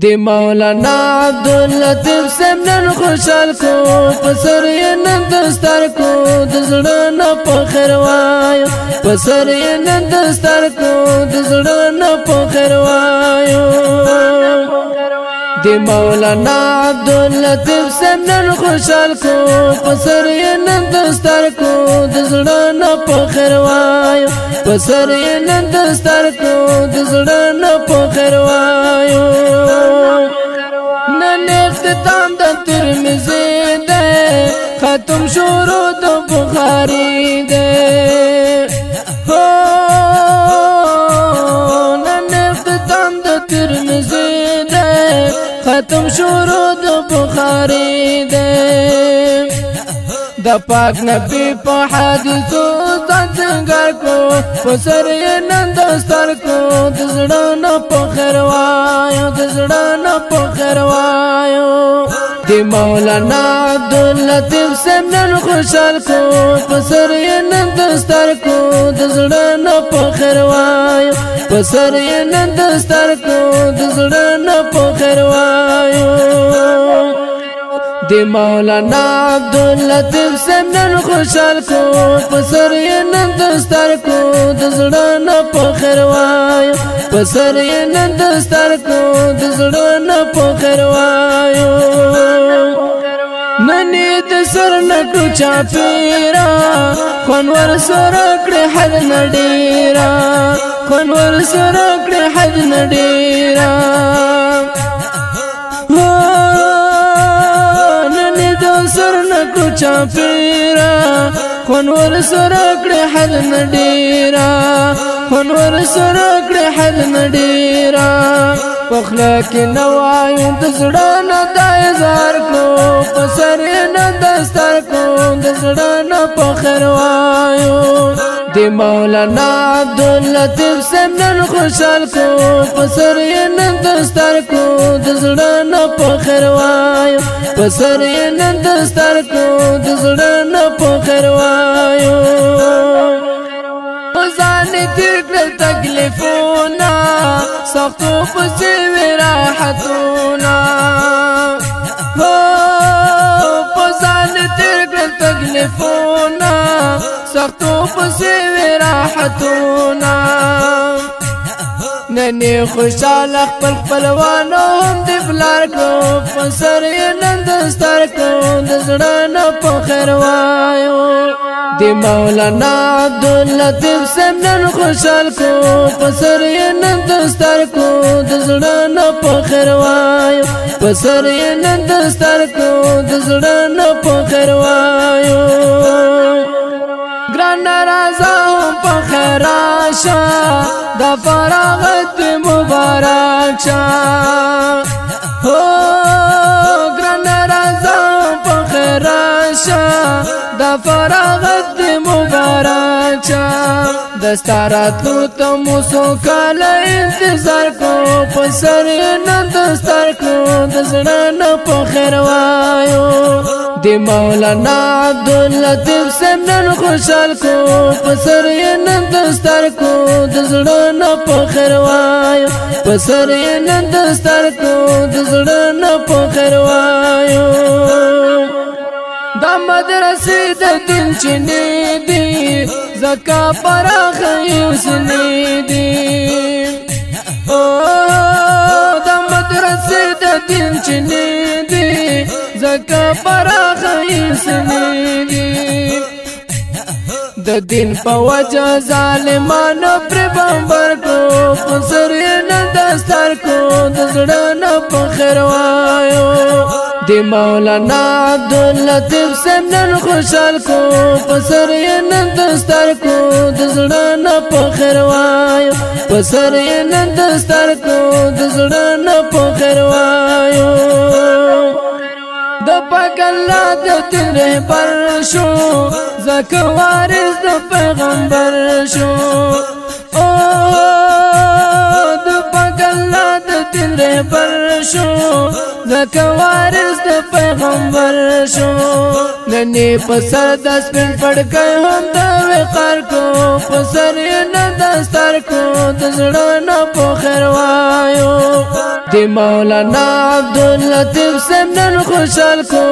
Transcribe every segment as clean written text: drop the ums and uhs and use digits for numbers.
دی مولانا عبداللطیف صاحب نن خوشحال کو پسر یې نن دستار کو د زړه نه په خیر وایو پسر یې نن دستار کو د زړه نه په خیر وایو دی مولانا عبداللطیف صاحب نن خوشحال کو پسر یې نن دستار کو د زړه نه په خیر وایو پسر یې نن دستار کو د زړه نه په خیر وایو نن اختتام د ترمذی ده ختم شروع د بخاری ده نن اختتام د ترمذی ده ختم شروع د بخاری ده د پاک نبی په حدیثو څنګه کو پسر یې نن دستار کو د زړه نه په خیر وایو د زړه نه په خیر وایو دی مولانا عبداللطیف صاحب نن خوشحال کو پسر یې نن دستار کو د زړه نه په خیر وایو پسر یې نن دستار کو د زړه نه په خیر وایو دی مولانا عبداللطیف صاحب نن خوشحال کو پسر یې نن دستار کو د زړه نه په خیر وایو پسر یې نن دستار کو د زړه نه په خیر وایو نن د سر نکړو چاپیرا خونور سره کړې حد نډیرا خونور سره کړې حد نډیرا چاپیرا خونور سره کړې حد نډیرا خونور سره کړې حد نډیرا پخلا کې نوایو د زړه نه د هزار کو پسر نه دستار کو د زړه نه په خیر وایو دی مولانا عبداللطیف صاحب نن خوشحال کو پسر نن دستار کو د زړه نه په خیر وایو پسر نن دستار کو د زړه نه په خیر وایو ځان تیر کړل تکلیفونه سختو پسې وی راحتونه ځان تیر کړل تکلیفونه سختو پسې وی راحتونه ننی خوشحال خپل خپلوانو هم دی بلار کو پسر نن دستار کو د زړه نه په خیر وایو دی مولانا عبداللطیف صاحب نن خوشحال کو پسر نن دستار کو د زړه نه په خیر وایو پسر نن دستار کو د زړه نه په خیر وایو ګران رضا هم په خیر راشه د فراغت مبارک شه ګران رضا په خیر راشه د فراغت مبارک شه دستاراتلو ته مو څو کاله انتظار کو پسر نن دستار کو د زړه نه په خیر وایو دی مولانا عبداللطیف صاحب نن خوشحال کو پسر نن دستار کو د زړه نه په خیر وایو پسر نن دستار کو د زړه نه په خیر وایو دا مدرسې د دین چینې دي زکا پراخه یوسنې دي دا مدرسې د دین چینې دي زکا پراخه یوسنې دي د دین په وجه ظالمانو پر بمبر کو پسر نن دستار کو د زړه نه په خیر وایو دی مولانا عبداللطیف صاحب نن خوشحال کو پسر نن دستار کو د زړه نه په خیر وایو پسر نن دستار کو د زړه نه په خیر وایو د پاک الله د دین رهبر شو زکه وارث د پیغمبر شو د پاک الله د دین رهبر شو زکه وارث د پیغمبر شو ننی په سر د سپین پړکای هم د وقار کو په سر یې نه دستار کو د زړه نه په خیر وایو د مولانا عبداللطیف صاحب نن خوشحال کو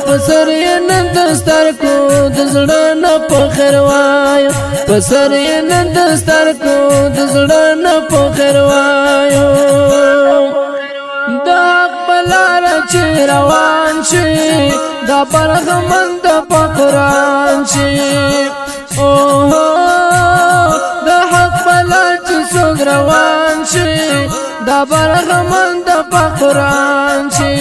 په سر یې نه دستار کو د زړه نه په خیر وایو په سر یې نه دستار کو د زړه نه په خیر وایو د حق په لاره چې روان شي دا برخمن د په قرآن شي د حق په لاره چې څوک روان شي دا برخمن د په قرآن شي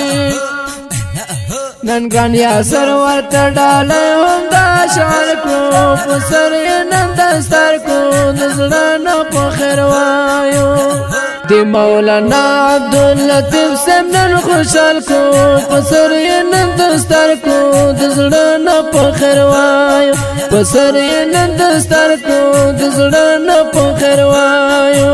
نن ګران یاسر ورته ډاله هم دا شعر کو په سر یې نن دستار کو د زړه نه په خیر وایو د مولانا عبداللطیف صاحب نن خوشحال کو په سر یې نن دستار کو د زړه نه په خیر وایو په سر یې نن دستار کو د زړه نه په خیر وایو